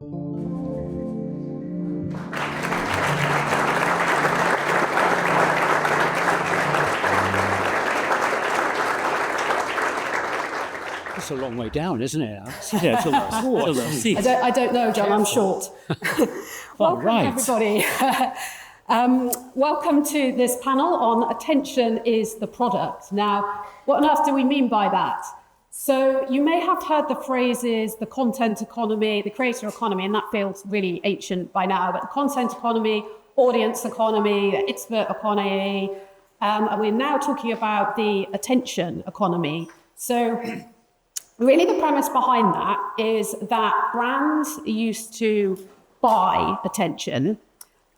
It's a long way down, isn't it? Yeah, it's almost short. I don't know, John, I'm short. Welcome, right. everybody. Welcome to this panel on attention is the product. Now, what on earth do we mean by that? So you may have heard the phrases, the content economy, the creator economy, and that feels really ancient by now, but the content economy, audience economy, the expert economy, and we're now talking about the attention economy. So really the premise behind that is that brands used to buy attention,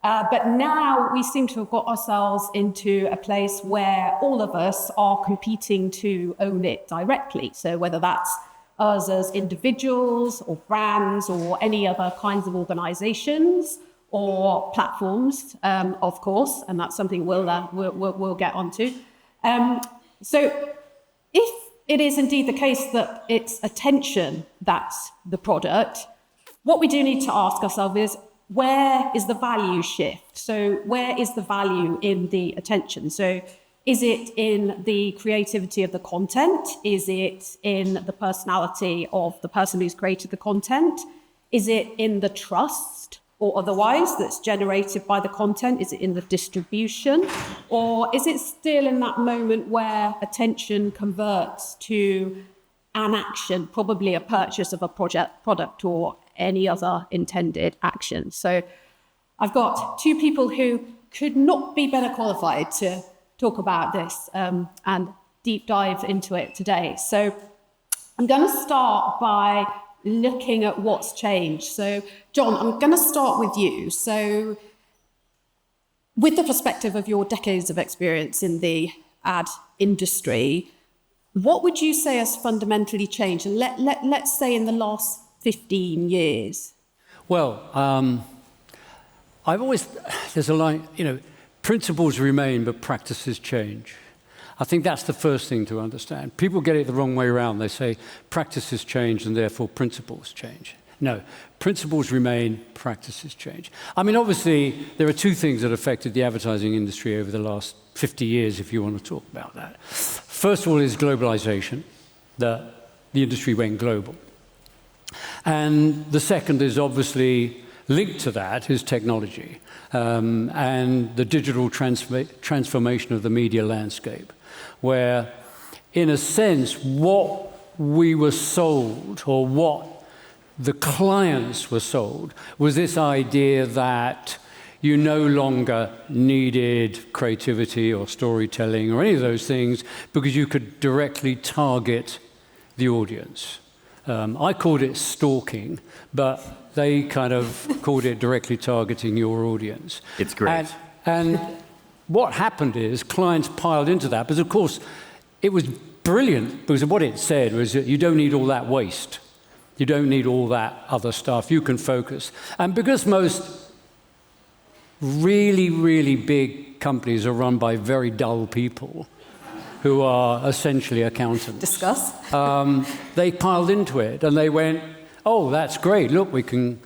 but now we seem to have got ourselves into a place where all of us are competing to own it directly. So whether that's us as individuals or brands or any other kinds of organizations or platforms, of course, and that's something we'll get onto. So if it is indeed the case that it's attention that's the product, what we do need to ask ourselves is, where is the value shift? So where is the value in the attention? So is it in the creativity of the content? Is it in the personality of the person who's created the content? Is it in the trust or otherwise that's generated by the content? Is it in the distribution? Or is it still in that moment where attention converts to an action, probably a purchase of a product or any other intended action? So I've got two people who could not be better qualified to talk about this and deep dive into it today. So I'm going to start by looking at what's changed. So John, I'm going to start with you. So with the perspective of your decades of experience in the ad industry, what would you say has fundamentally changed? And let's say in the last 15 years. Well, there's a line, principles remain, but practices change. I think that's the first thing to understand. People get it the wrong way around. They say practices change and therefore principles change. No, principles remain, practices change. I mean, obviously, there are two things that affected the advertising industry over the last 50 years, if you want to talk about that. First of all is globalization. The industry went global. And the second is obviously linked to that is technology and the digital transformation of the media landscape, where, in a sense, what we were sold or what the clients were sold was this idea that you no longer needed creativity or storytelling or any of those things because you could directly target the audience. I called it stalking, but they kind of called it directly targeting your audience. It's great. And what happened is clients piled into that, because of course it was brilliant, because what it said was that you don't need all that waste. You don't need all that other stuff. You can focus. And because most really, really big companies are run by very dull people, who are essentially accountants. Discuss. They piled into it and they went, oh, that's great. Look, we can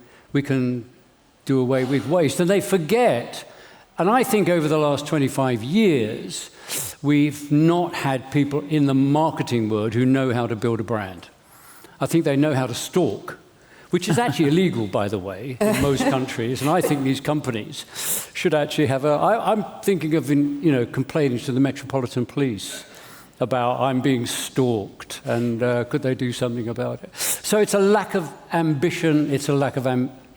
do away with waste. And they forget, and I think over the last 25 years, we've not had people in the marketing world who know how to build a brand. I think they know how to stalk, which is actually illegal, by the way, in most countries. And I think these companies should actually have I'm thinking of, complaining to the Metropolitan Police about I'm being stalked, and could they do something about it? So it's a lack of ambition, it's a lack of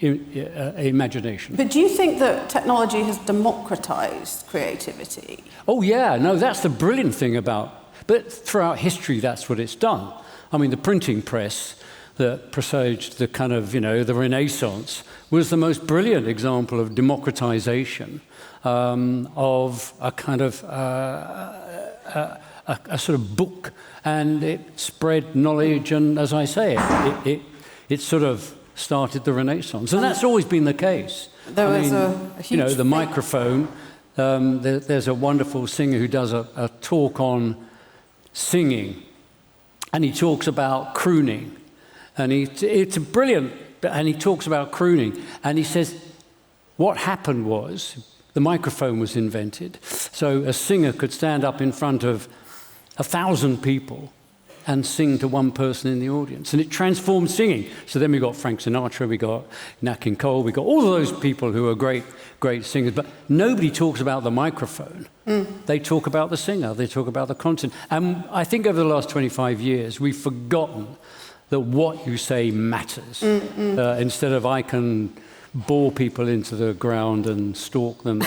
imagination. But do you think that technology has democratized creativity? Oh yeah, no, that's the brilliant thing but throughout history that's what it's done. I mean, the printing press that presaged the kind of, the Renaissance was the most brilliant example of democratization of a kind of a sort of book, and it spread knowledge, and as I say, it sort of started the Renaissance, and that's always been the case. There was a huge the microphone. There's a wonderful singer who does a talk on singing, and he talks about crooning, and it's a brilliant and he talks about crooning, and he says, what happened was, the microphone was invented, so a singer could stand up in front of 1,000 people and sing to one person in the audience, and it transformed singing. So then we got Frank Sinatra, we got Nat King Cole, we got all of those people who are great singers, but nobody talks about the microphone. They talk about the singer, they talk about the content. And I think over the last 25 years, we've forgotten that what you say matters. Instead of I can bore people into the ground and stalk them.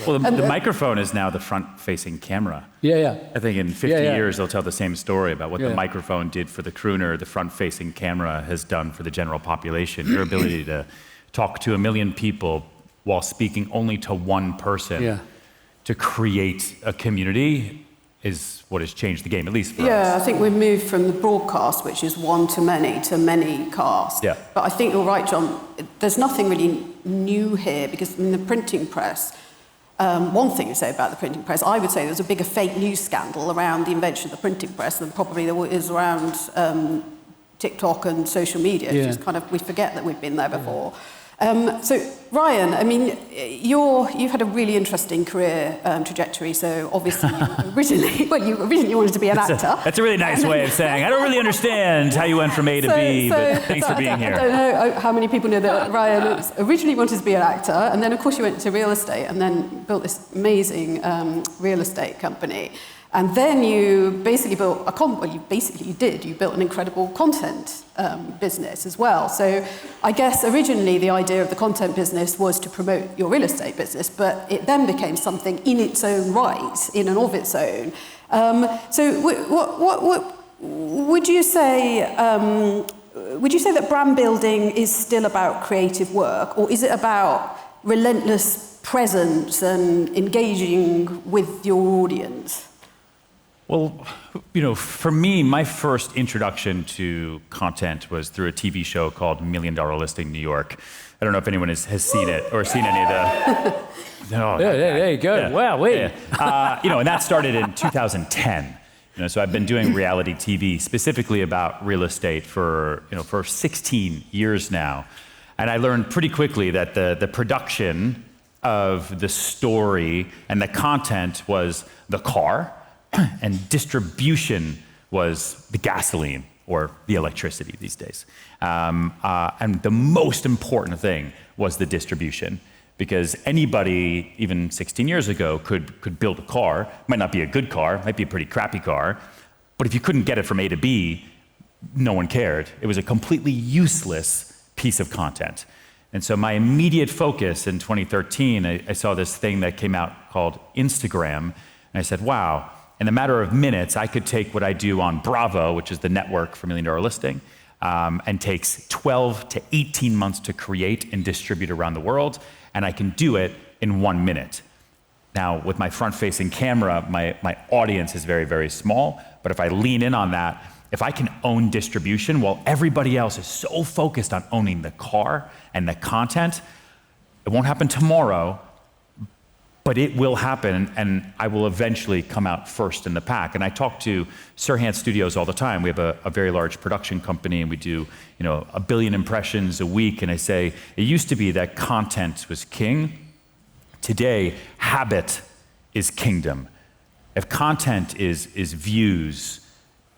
Well, the microphone is now the front-facing camera. Yeah. I think in 50 years, they'll tell the same story about what the microphone did for the crooner, the front-facing camera has done for the general population. Your ability to talk to 1 million people while speaking only to one person to create a community is what has changed the game, at least for us. Yeah, I think we've moved from the broadcast, which is one to many cast. Yeah. But I think you're right, John. There's nothing really new here, because in the printing press, one thing to say about the printing press, I would say there's a bigger fake news scandal around the invention of the printing press than probably there is around TikTok and social media. It's just kind of, we forget that we've been there before. So, Ryan, I mean, you've had a really interesting career trajectory. So, obviously, you originally wanted to be an actor. That's a really nice way of saying, I don't really understand how you went from A to B, but thanks for being here. I don't know how many people know that Ryan originally wanted to be an actor, and then, of course, you went into real estate and then built this amazing real estate company. And then you basically built you built an incredible content business as well. So I guess originally the idea of the content business was to promote your real estate business, but it then became something in its own right, in and of its own. So what would you say? Would you say that brand building is still about creative work, or is it about relentless presence and engaging with your audience? Well, for me, my first introduction to content was through a TV show called $1 Million Listing New York. I don't know if anyone has seen it or seen any of the... There you go. Yeah. Wow, wait. And that started in 2010. So I've been doing reality TV specifically about real estate for 16 years now. And I learned pretty quickly that the production of the story and the content was the car, and distribution was the gasoline or the electricity these days. And the most important thing was the distribution, because anybody, even 16 years ago, could build a car. Might not be a good car, might be a pretty crappy car, but if you couldn't get it from A to B, no one cared. It was a completely useless piece of content. And so my immediate focus in 2013, I saw this thing that came out called Instagram, and I said, wow, in a matter of minutes, I could take what I do on Bravo, which is the network for $1 Million Listing, and takes 12 to 18 months to create and distribute around the world, and I can do it in 1 minute. Now, with my front-facing camera, my audience is very, very small, but if I lean in on that, if I can own distribution while everybody else is so focused on owning the car and the content, it won't happen tomorrow, but it will happen, and I will eventually come out first in the pack. And I talk to Sirhan Studios all the time. We have a very large production company, and we do 1 billion impressions a week. And I say, it used to be that content was king. Today, habit is kingdom. If content is views,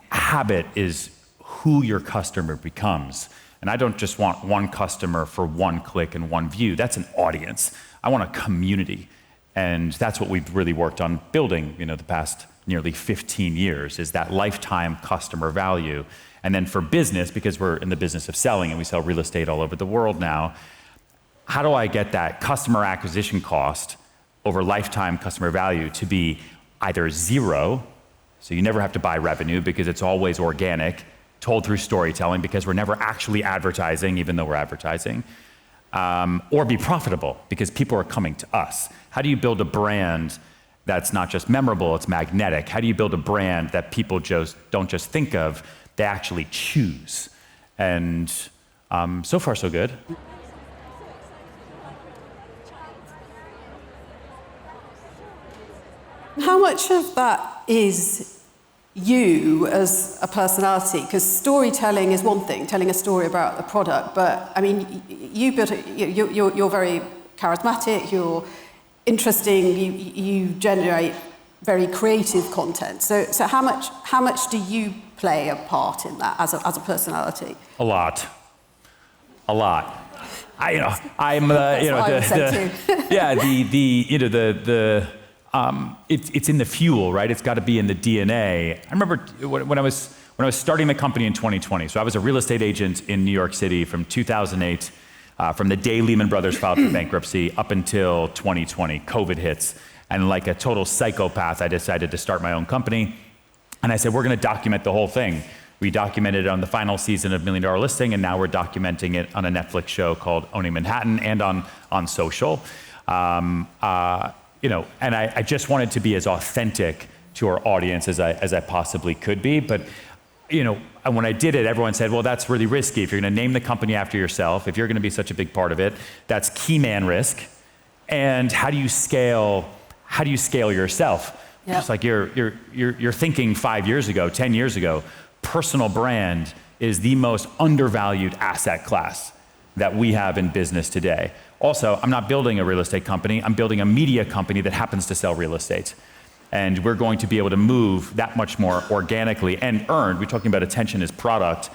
habit is who your customer becomes. And I don't just want one customer for one click and one view. That's an audience. I want a community. And that's what we've really worked on building, the past nearly 15 years, is that lifetime customer value. And then for business, because we're in the business of selling and we sell real estate all over the world now, how do I get that customer acquisition cost over lifetime customer value to be either zero, so you never have to buy revenue because it's always organic, told through storytelling because we're never actually advertising, even though we're advertising, or be profitable because people are coming to us. How do you build a brand that's not just memorable, it's magnetic? How do you build a brand that people don't just think of, they actually choose? And so far, so good. How much of that is you as a personality? Because storytelling is one thing, telling a story about the product, but I mean, you built it, you're very charismatic, you're interesting, you generate very creative content. So how much do you play a part in that as a personality? A lot. It's in the fuel, right? It's got to be in the DNA. I remember when I was starting the company in 2020. So I was a real estate agent in New York City from 2008, from the day Lehman Brothers filed for bankruptcy up until 2020. COVID hits, and like a total psychopath, I decided to start my own company. And I said, we're going to document the whole thing. We documented it on the final season of $1 Million Listing, and now we're documenting it on a Netflix show called Owning Manhattan and on social. And I just wanted to be as authentic to our audience as I possibly could be. But and when I did it, everyone said, well, that's really risky. If you're going to name the company after yourself, if you're going to be such a big part of it, that's key man risk. And how do you scale yourself? Yep. Just like you're thinking 5 years ago, 10 years ago, personal brand is the most undervalued asset class that we have in business today. Also, I'm not building a real estate company, I'm building a media company that happens to sell real estate. And we're going to be able to move that much more organically and earned. We're talking about attention as product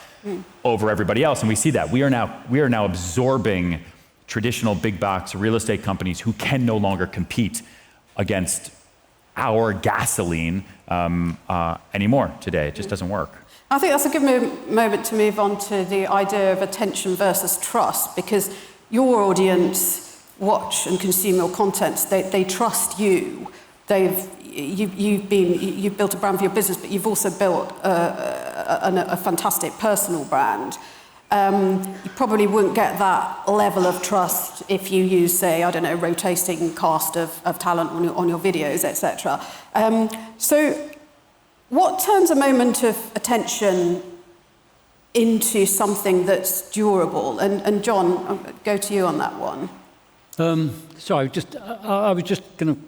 over everybody else, and we see that. We are now absorbing traditional big box real estate companies who can no longer compete against our gasoline anymore today. It just doesn't work. I think that's a good moment to move on to the idea of attention versus trust, because your audience watch and consume your content. They trust you. You've built a brand for your business, but you've also built a fantastic personal brand. You probably wouldn't get that level of trust if you use, say, I don't know, rotating cast of talent on your videos, etc. So what turns a moment of attention into something that's durable? And John, I'll go to you on that one. Sorry, I was just going to...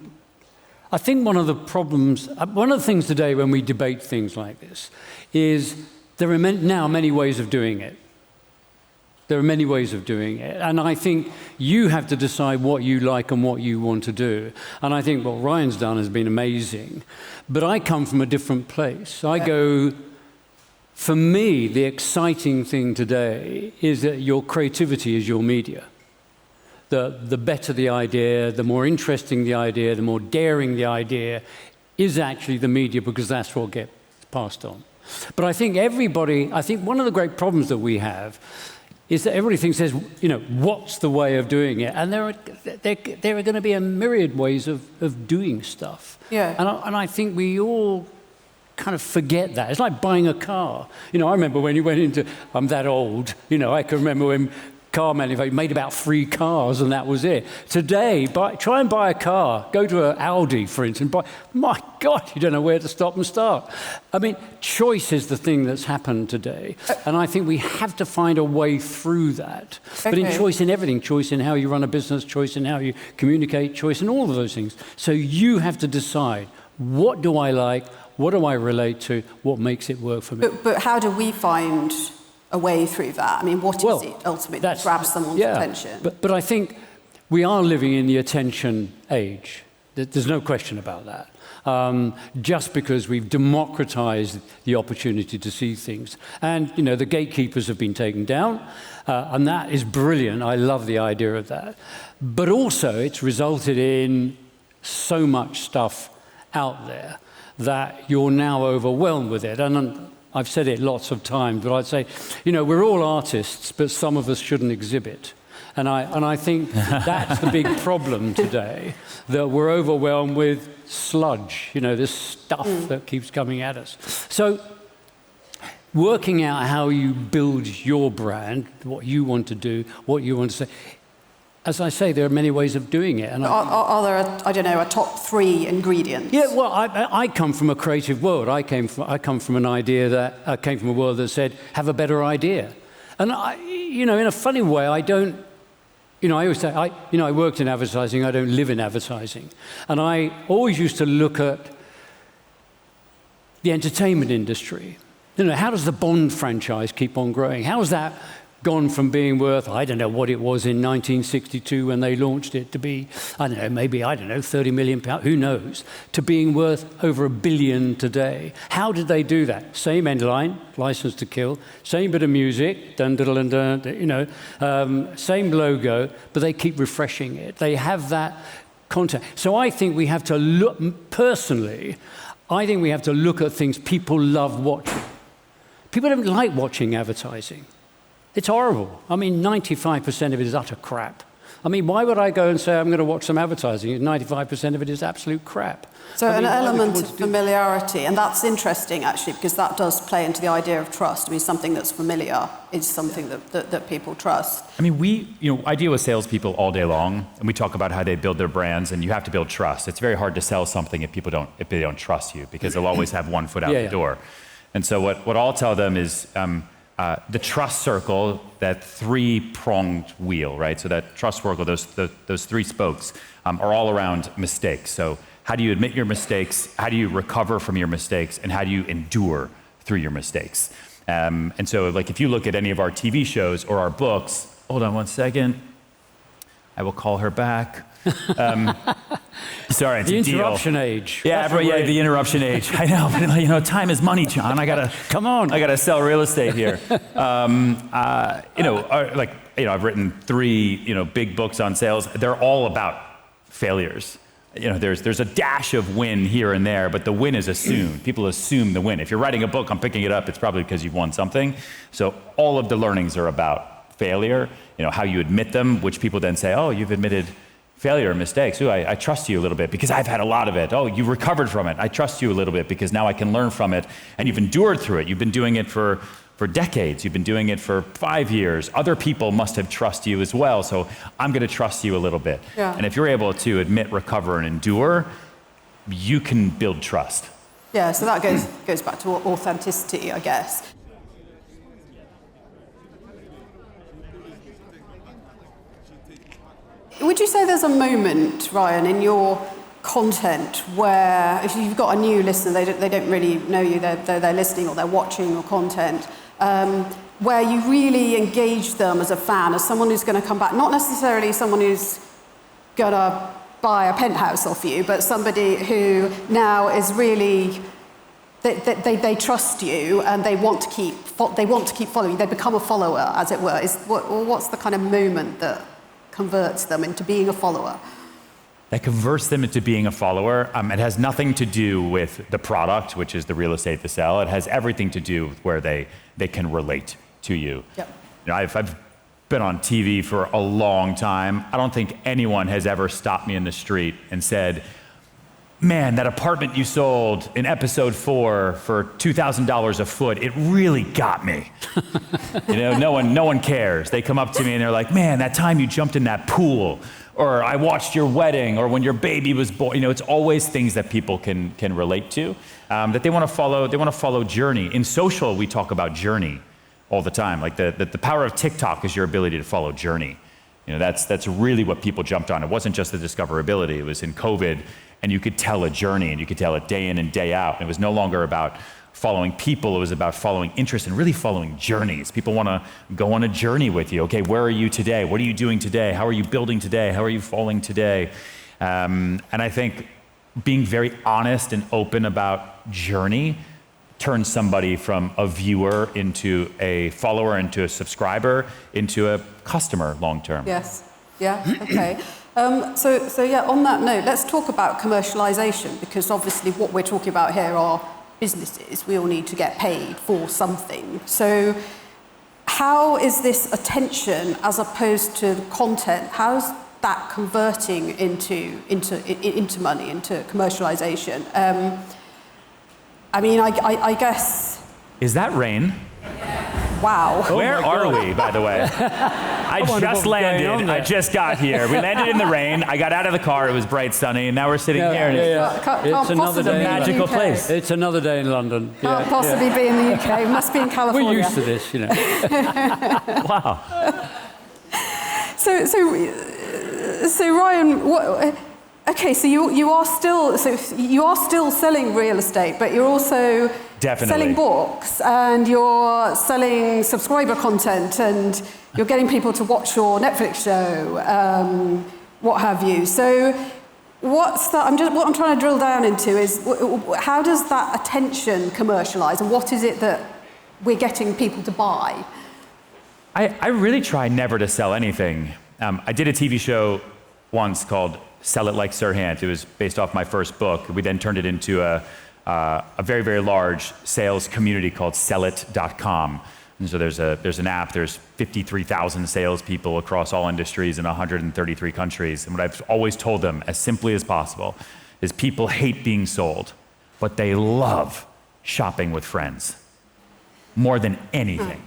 I think one of the things today when we debate things like this is there are now many ways of doing it. There are many ways of doing it. And I think you have to decide what you like and what you want to do. And I think what Ryan's done has been amazing. But I come from a different place. For me, the exciting thing today is that your creativity is your media. The better the idea, the more interesting the idea, the more daring the idea is actually the media, because that's what gets passed on. But I think one of the great problems that we have is that everything says, what's the way of doing it? And there are going to be a myriad ways of doing stuff. Yeah. And I think we all kind of forget that. It's like buying a car. I remember when you went into, I'm that old, I can remember when car manufacturer made about 3 cars and that was it. Today, try and buy a car. Go to an Audi, for instance. My God, you don't know where to stop and start. I mean, choice is the thing that's happened today. And I think we have to find a way through that. Okay. But in choice in everything, choice in how you run a business, choice in how you communicate, choice in all of those things. So you have to decide, what do I like? What do I relate to? What makes it work for me? But how do we find a way through that? I mean, what is it ultimately that grabs someone's attention? But I think we are living in the attention age. There's no question about that. Just because we've democratized the opportunity to see things. And, the gatekeepers have been taken down, and that is brilliant. I love the idea of that. But also, it's resulted in so much stuff out there that you're now overwhelmed with it. And I've said it lots of times, but I'd say, we're all artists, but some of us shouldn't exhibit. And I think that's the big problem today, that we're overwhelmed with sludge, this stuff that keeps coming at us. So working out how you build your brand, what you want to do, what you want to say, as I say, there are many ways of doing it. And are there, a top 3 ingredients? Yeah, well, I come from a creative world. I come from an idea that came from a world that said, have a better idea. And in a funny way, I don't. I always say, I worked in advertising. I don't live in advertising, and I always used to look at the entertainment industry. You know, how does the Bond franchise keep on growing? How has that gone from being worth, I don't know what it was in 1962 when they launched it, to be, I don't know, maybe, I don't know, 30 million pounds, who knows, to being worth over $1 billion today? How did they do that? Same end line, License to Kill, same bit of music, dun dun dun dun, you know, same logo, but they keep refreshing it. They have that content. So I think we have to look, personally, I think we have to look at things people love watching. People don't like watching advertising. It's horrible. I mean, 95% of it is utter crap. I mean, why would I go and say I'm going to watch some advertising if 95% of it is absolute crap? So an element of familiarity, and that's interesting actually, because that does play into the idea of trust. I mean, something that's familiar is something that people trust. I mean, I deal with salespeople all day long, and we talk about how they build their brands, and you have to build trust. It's very hard to sell something if they don't trust you, because they'll always have one foot out the door. And so what I'll tell them is, the trust circle, that three-pronged wheel, right? So that trust circle, those three spokes, are all around mistakes. So how do you admit your mistakes? How do you recover from your mistakes? And how do you endure through your mistakes? And so, like, if you look at any of our TV shows or our books, hold on one second, I will call her back. Sorry, it's the a deal. interruption age. Yeah, the interruption age. I know, but time is money, John. I gotta sell real estate here. I've written 3, big books on sales. They're all about failures. There's a dash of win here and there, but the win is assumed. People assume the win. If you're writing a book, I'm picking it up, it's probably because you've won something. So all of the learnings are about failure, how you admit them, which people then say, oh, you've admitted failure and mistakes. Ooh, I trust you a little bit because I've had a lot of it. Oh, you recovered from it. I trust you a little bit because now I can learn from it. And you've endured through it. You've been doing it for decades. You've been doing it for 5 years. Other people must have trusted you as well. So I'm going to trust you a little bit. Yeah. And if you're able to admit, recover, and endure, you can build trust. Yeah, so that goes back to authenticity, I guess. Would you say there's a moment, Ryan, in your content where if you've got a new listener, they don't really know you, they're listening or they're watching your content, where you really engage them as a fan, as someone who's going to come back, not necessarily someone who's going to buy a penthouse off you, but somebody who now is really, they trust you and they want to keep following you. They become a follower, as it were. What's the kind of moment that converts them into being a follower? That converts them into being a follower. It has nothing to do with the product, which is the real estate to sell. It has everything to do with where they can relate to you. Yep. I've been on TV for a long time. I don't think anyone has ever stopped me in the street and said, man, that apartment you sold in episode 4 for $2,000 a foot, it really got me. No one cares. They come up to me and they're like, man, that time you jumped in that pool, or I watched your wedding, or when your baby was born. It's always things that people can relate to, that they want to follow. They want to follow journey. In social, we talk about journey all the time. Like the power of TikTok is your ability to follow journey. That's really what people jumped on. It wasn't just the discoverability. It was in COVID, and you could tell a journey, and you could tell it day in and day out. And it was no longer about following people. It was about following interests and really following journeys. People want to go on a journey with you. Okay, where are you today? What are you doing today? How are you building today? How are you falling today? And I think being very honest and open about journey turns somebody from a viewer into a follower, into a subscriber, into a customer long term. Yes. Yeah. Okay. So yeah, on that note, let's talk about commercialization, because obviously what we're talking about here are businesses. We all need to get paid for something. So how is this attention as opposed to content? How's that converting into money, into commercialization? I guess... Is that rain? Wow. Where are we, by the way? I just landed. I just got here. We landed in the rain. I got out of the car. It was bright sunny, and now we're sitting here. It's another day. Magical place. It's another day in London. Can't possibly be in the UK. It must be in California. We're used to this, Wow. So Ryan, Okay, so you are still selling real estate, but you're also Definitely. selling books, and you're selling subscriber content, and you're getting people to watch your Netflix show, what have you. So what I'm trying to drill down into is how does that attention commercialize, and what is it that we're getting people to buy? I really try never to sell anything. I did a TV show once called Sell It Like Sirhan. It was based off my first book. We then turned it into a very, very large sales community called sellit.com. And so there's an app, there's 53,000 salespeople across all industries in 133 countries. And what I've always told them, as simply as possible, is people hate being sold, but they love shopping with friends more than anything.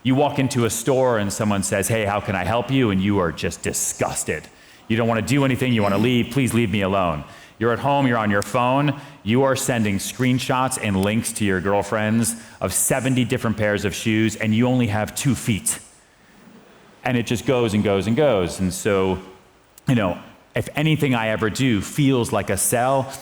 You walk into a store and someone says, hey, how can I help you? And you are just disgusted. You don't want to do anything, you want to leave, please leave me alone. You're at home, you're on your phone, you are sending screenshots and links to your girlfriends of 70 different pairs of shoes, and you only have 2 feet. And it just goes and goes and goes. And so, if anything I ever do feels like a sell,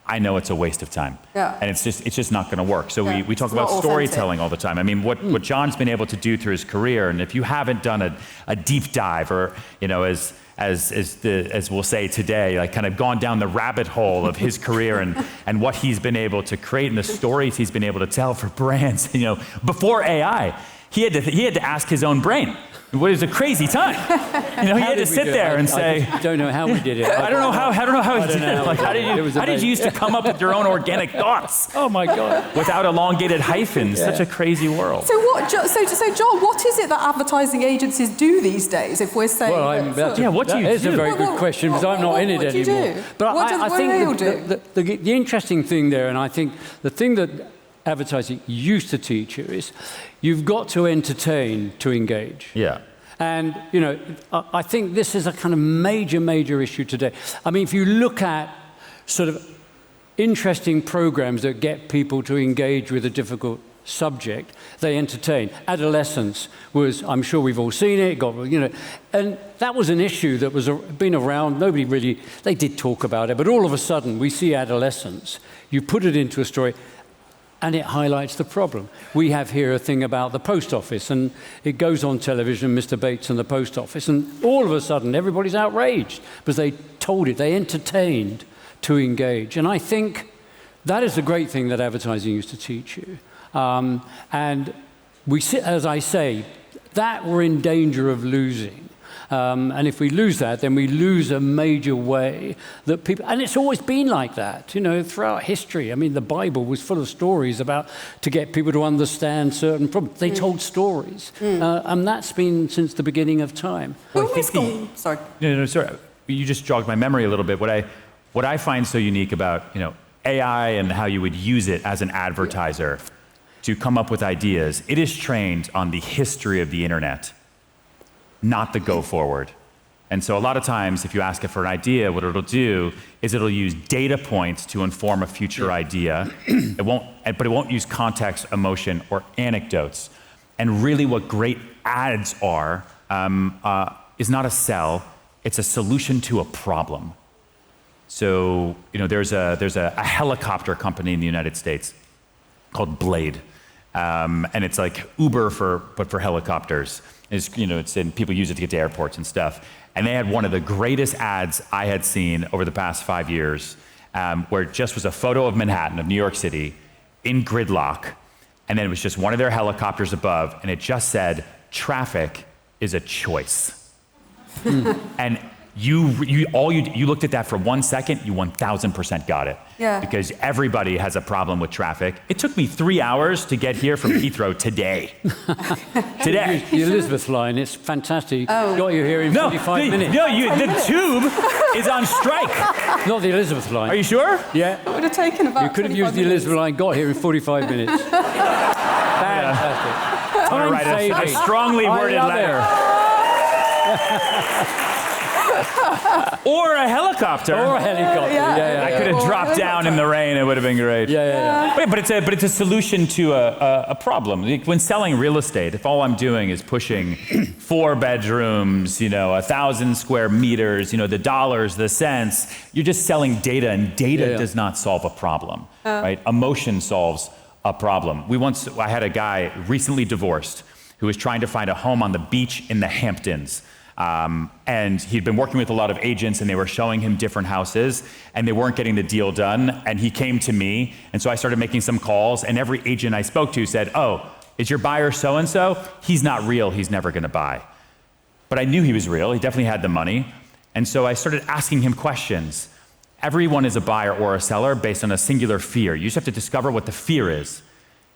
I know it's a waste of time. Yeah. And it's just not going to work. So we talk about storytelling all the time. I mean, what John's been able to do through his career, and if you haven't done a deep dive, or as we'll say today, like kind of gone down the rabbit hole of his career and what he's been able to create and the stories he's been able to tell for brands, before AI, he had to ask his own brain. It was a crazy time. He had to sit there and say, I don't know how we did it. I don't know how he did it. Like, how did you used to come up with your own organic thoughts? Oh my God. Without elongated hyphens. Such a crazy world. So John, what is it that advertising agencies do these days, if we're saying... Well, what do you do? That is a very good question, because I'm not in it anymore. Do? But I think the interesting thing there, and I think the thing that advertising used to teach you is you've got to entertain to engage. Yeah. And, I think this is a kind of major issue today. I mean, if you look at sort of interesting programs that get people to engage with a difficult subject, they entertain. Adolescence was, I'm sure we've all seen it, and that was an issue that was been around. Nobody really, they did talk about it, but all of a sudden we see adolescence. You put it into a story, and it highlights the problem. We have here a thing about the post office, and it goes on television, Mr. Bates and the post office, and all of a sudden everybody's outraged because they entertained to engage. And I think that is the great thing that advertising used to teach you. And we, as I say, that we're in danger of losing. And if we lose that, then we lose a major way that people, and it's always been like that, throughout history. I mean, the Bible was full of stories to get people to understand certain problems. They told stories. And that's been since the beginning of time. Sorry. No, sorry. You just jogged my memory a little bit. What I find so unique about, AI and how you would use it as an advertiser to come up with ideas, it is trained on the history of the internet, not the go forward. And so a lot of times, if you ask it for an idea, what it'll do is it'll use data points to inform a future idea. But it won't use context, emotion, or anecdotes. And really what great ads are is not a sell, it's a solution to a problem. So, there's a helicopter company in the United States called Blade. And it's like Uber but for helicopters. People use it to get to airports and stuff. And they had one of the greatest ads I had seen over the past 5 years, where it just was a photo of Manhattan, of New York City, in gridlock. And then it was just one of their helicopters above, and it just said, traffic is a choice. And you looked at that for 1 second, you 1000% got it. Yeah. Because everybody has a problem with traffic. It took me 3 hours to get here from Heathrow today. Today. The Elizabeth line, it's fantastic. Got you here in 45 minutes. The tube is on strike. Not the Elizabeth line. Are you sure? Yeah. It would have taken about You could have used the Elizabeth line, got here in 45 minutes. Fantastic. I'm going to write a strongly worded letter. Or a helicopter. Or a helicopter. Yeah. I could have dropped down in the rain. It would have been great. Yeah. But it's a solution to a problem. Like, when selling real estate, if all I'm doing is pushing 4 bedrooms, 1,000 square meters, the dollars, the cents, you're just selling data, and data does not solve a problem, right? Emotion solves a problem. I had a guy recently divorced who was trying to find a home on the beach in the Hamptons. And he'd been working with a lot of agents, and they were showing him different houses, and they weren't getting the deal done. And he came to me, and so I started making some calls, and every agent I spoke to said, "Oh, is your buyer so-and-so? He's not real, he's never gonna buy." But I knew he was real, he definitely had the money. And so I started asking him questions. Everyone is a buyer or a seller based on a singular fear. You just have to discover what the fear is.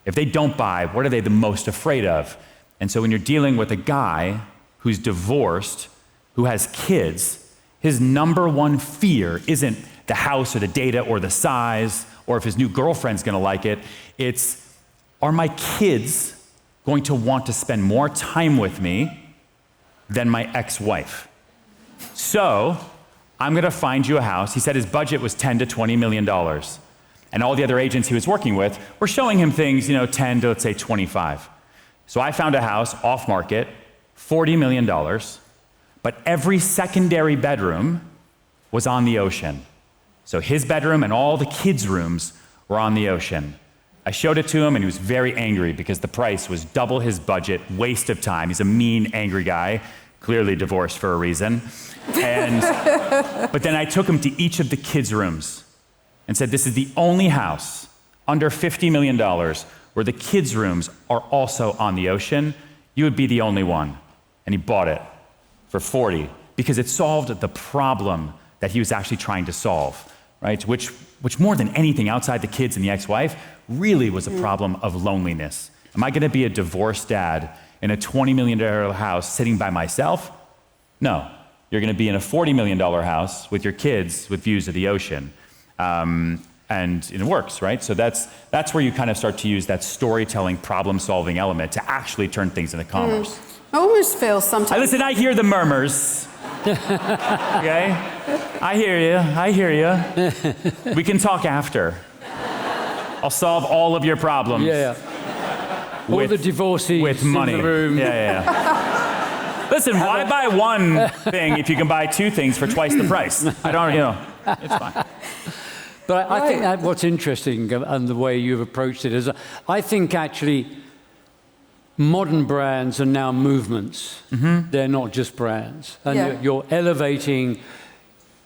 If they don't buy, what are they the most afraid of? And so when you're dealing with a guy who's divorced, who has kids, his number one fear isn't the house or the data or the size or if his new girlfriend's gonna like it. It's, are my kids going to want to spend more time with me than my ex-wife? So I'm gonna find you a house. He said his budget was $10 to $20 million. And all the other agents he was working with were showing him things, 10 to, let's say, 25. So I found a house off market, $40 million, but every secondary bedroom was on the ocean. So his bedroom and all the kids' rooms were on the ocean. I showed it to him, and he was very angry because the price was double his budget, waste of time. He's a mean, angry guy, clearly divorced for a reason. But then I took him to each of the kids' rooms and said, this is the only house under $50 million where the kids' rooms are also on the ocean. You would be the only one. And he bought it for 40 because it solved the problem that he was actually trying to solve, right? Which more than anything outside the kids and the ex-wife really was a problem of loneliness. Am I gonna be a divorced dad in a $20 million house sitting by myself? No, you're gonna be in a $40 million house with your kids with views of the ocean. And it works, right? So that's where you kind of start to use that storytelling, problem-solving element to actually turn things into commerce. I almost feel sometimes... Listen, I hear the murmurs. Okay? I hear you. We can talk after. I'll solve all of your problems. All the divorcees with money. in the room. Listen, why buy one thing if you can buy 2 things for twice the price? I don't, it's fine. But I think that what's interesting and the way you've approached it is, I think actually modern brands are now movements. They're not just brands. And you're elevating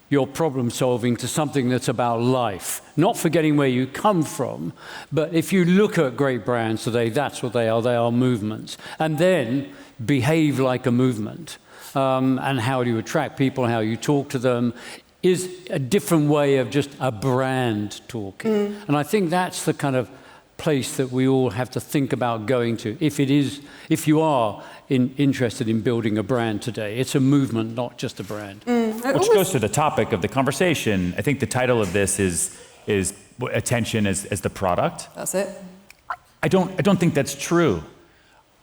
your problem solving to something that's about life, not forgetting where you come from. But if you look at great brands today, that's what they are movements. And then behave like a movement. And how do you attract people, how you talk to them, is a different way of just a brand talking. And I think that's the kind of place that we all have to think about going to. If you are interested in building a brand today, it's a movement, not just a brand. Which goes to the topic of the conversation. I think the title of this is attention as the product. That's it. I don't think that's true.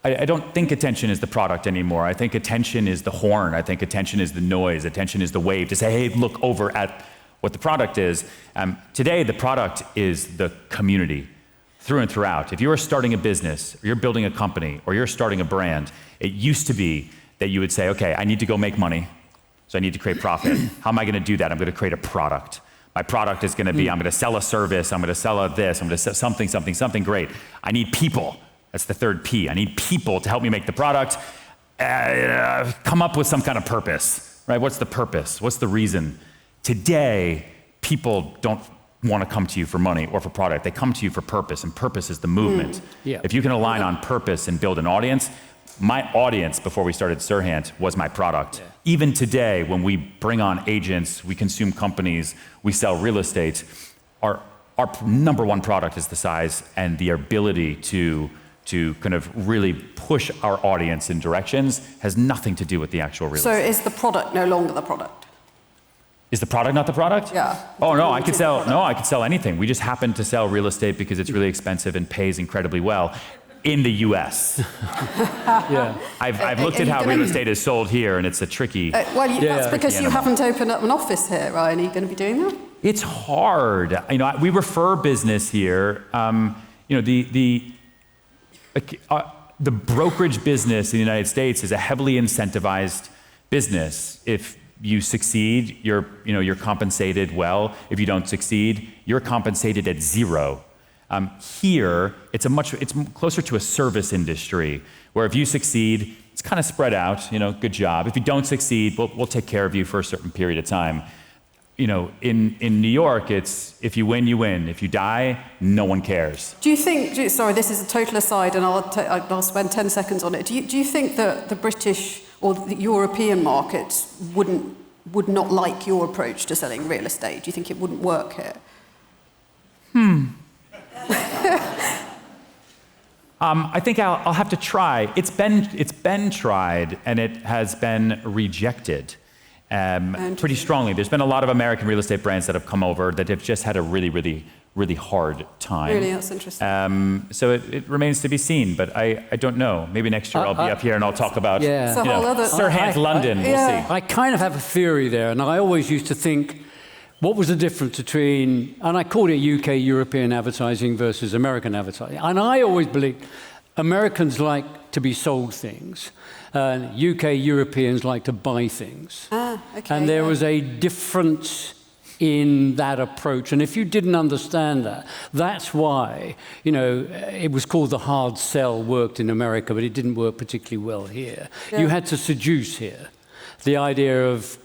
I don't think attention is the product anymore. I think attention is the horn. I think attention is the noise. Attention is the wave to say, hey, look over at what the product is. Today, the product is the community through and throughout. If you are starting a business, or you're building a company, or you're starting a brand, it used to be that you would say, okay, I need to go make money, so I need to create profit. How am I gonna do that? I'm gonna create a product. My product is gonna be, I'm gonna sell a service, I'm gonna sell this, I'm gonna sell something great. I need people. That's the third P. I need people to help me make the product. Come up with some kind of purpose, right? What's the purpose? What's the reason? Today, people don't want to come to you for money or for product. They come to you for purpose, and purpose is the movement. If you can align on purpose and build an audience, my audience before we started Sirhant was my product. Even today, when we bring on agents, we consume companies, we sell real estate, our number one product is the size and the ability to kind of really push our audience in directions has nothing to do with the actual real estate. So is the product no longer the product? Is the product not the product? Yeah. Oh no, I could sell anything. We just happen to sell real estate because it's really expensive and pays incredibly well. in the US. Yeah. I've looked at how real estate is sold here, and it's a tricky. That's because you haven't opened up an office here, Ryan. Are you going to be doing that? It's hard. We refer business here. The brokerage business in the United States is a heavily incentivized business. If you succeed, you're compensated well. If you don't succeed, you're compensated at zero. Here, it's closer to a service industry, where if you succeed, it's kind of spread out. Good job. If you don't succeed, we'll take care of you for a certain period of time. In New York, it's if you win, you win. If you die, no one cares. Do you think? Sorry, this is a total aside, and I'll spend 10 seconds on it. Do you think that the British or the European markets would not like your approach to selling real estate? Do you think it wouldn't work here? I think I'll have to try. It's been tried, and it has been rejected pretty strongly. There's been a lot of American real estate brands that have come over that have just had a really, really, really hard time. Really, that's interesting. So it remains to be seen, but I don't know. Maybe next year I'll be up here and I'll talk about Sirhan's London. We'll see. I kind of have a theory there, and I always used to think, what was the difference between, and I called it UK European advertising versus American advertising. And I always believed Americans like to be sold things, and UK Europeans like to buy things. Okay, and there was a difference in that approach. And if you didn't understand that, that's why, it was called the hard sell, worked in America, but it didn't work particularly well here. Yeah. You had to seduce here. The idea of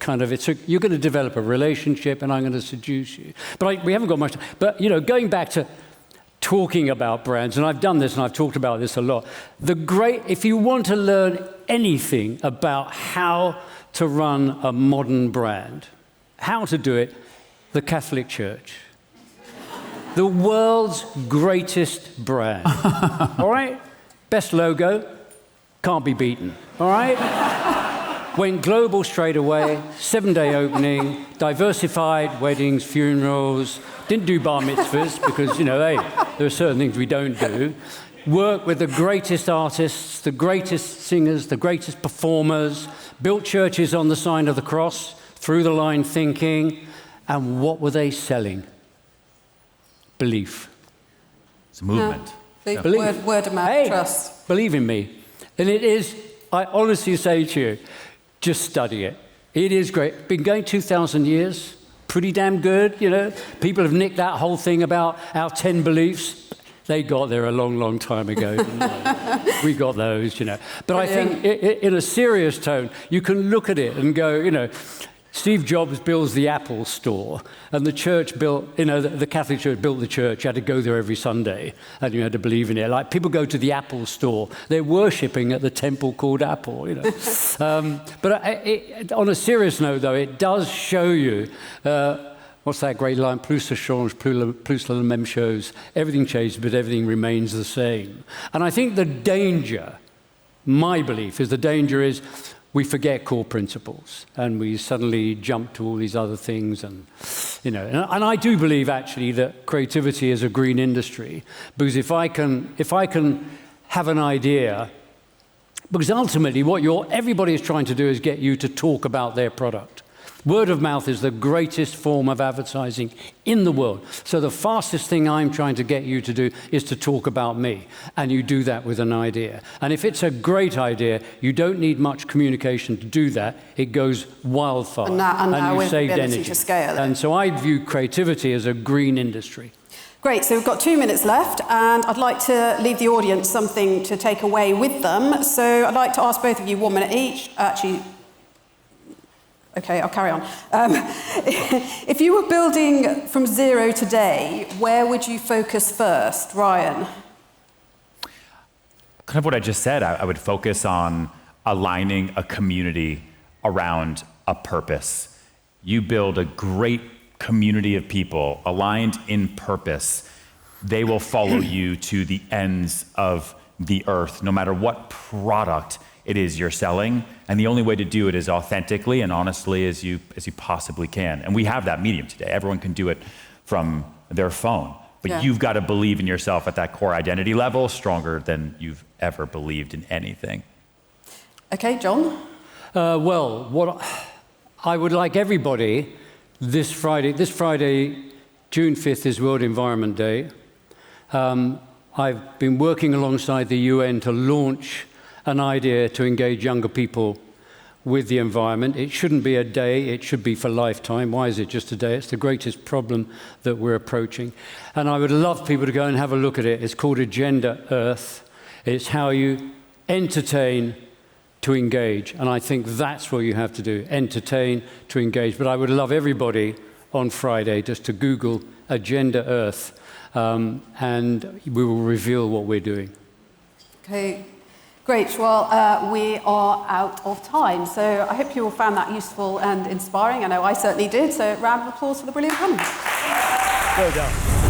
you're going to develop a relationship and I'm going to seduce you. But we haven't got much time. But, going back to talking about brands, and I've done this and I've talked about this a lot, if you want to learn anything about how to run a modern brand, how to do it, the Catholic Church. The world's greatest brand. All right? Best logo, can't be beaten. All right? Went global straight away, 7-day opening, diversified weddings, funerals, didn't do bar mitzvahs because, there are certain things we don't do. Worked with the greatest artists, the greatest singers, the greatest performers, built churches on the sign of the cross, through the line thinking, and what were they selling? Belief. It's a movement. Belief. Word of mouth, trust. Believe in me. And it is, I honestly say to you, just study it. It is great. Been going 2,000 years. Pretty damn good, People have nicked that whole thing about our 10 beliefs. They got there a long, long time ago. We got those, But I think in a serious tone, you can look at it and go, Steve Jobs builds the Apple store, and the church built, the Catholic Church built the church. You had to go there every Sunday, and you had to believe in it. Like, people go to the Apple store, they're worshipping at the temple called Apple, But on a serious note, though, it does show you, what's that great line? Plus ça change, plus la même chose. Everything changes, but everything remains the same. And I think the danger, my belief is the danger is, we forget core principles and we suddenly jump to all these other things. And I do believe actually that creativity is a green industry, because if I can have an idea, because ultimately what everybody is trying to do is get you to talk about their product. Word of mouth is the greatest form of advertising in the world. So the fastest thing I'm trying to get you to do is to talk about me. And you do that with an idea. And if it's a great idea, you don't need much communication to do that. It goes wildfire. And you saved energy. To scale it. And so I view creativity as a green industry. Great, so we've got 2 minutes left, and I'd like to leave the audience something to take away with them. So I'd like to ask both of you 1 minute each. Actually, okay, I'll carry on. If you were building from zero today, where would you focus first? Ryan? Kind of what I just said. I would focus on aligning a community around a purpose. You build a great community of people aligned in purpose. They will follow you to the ends of the earth, no matter what product it is you're selling, and the only way to do it is authentically and honestly as you possibly can. And we have that medium today. Everyone can do it from their phone. But Yeah. you've got to believe in yourself at that core identity level stronger than you've ever believed in anything. Okay, John? Well, what I would like everybody this Friday, June 5th is World Environment Day. I've been working alongside the UN to launch an idea to engage younger people with the environment. It shouldn't be a day, it should be for lifetime. Why is it just a day? It's the greatest problem that we're approaching. And I would love people to go and have a look at it. It's called Agenda Earth. It's how you entertain to engage. And I think that's what you have to do, entertain to engage. But I would love everybody on Friday just to Google Agenda Earth, and we will reveal what we're doing. Okay, great. Well, we are out of time. So I hope you all found that useful and inspiring. I know I certainly did. So round of applause for the brilliant panel. Well done.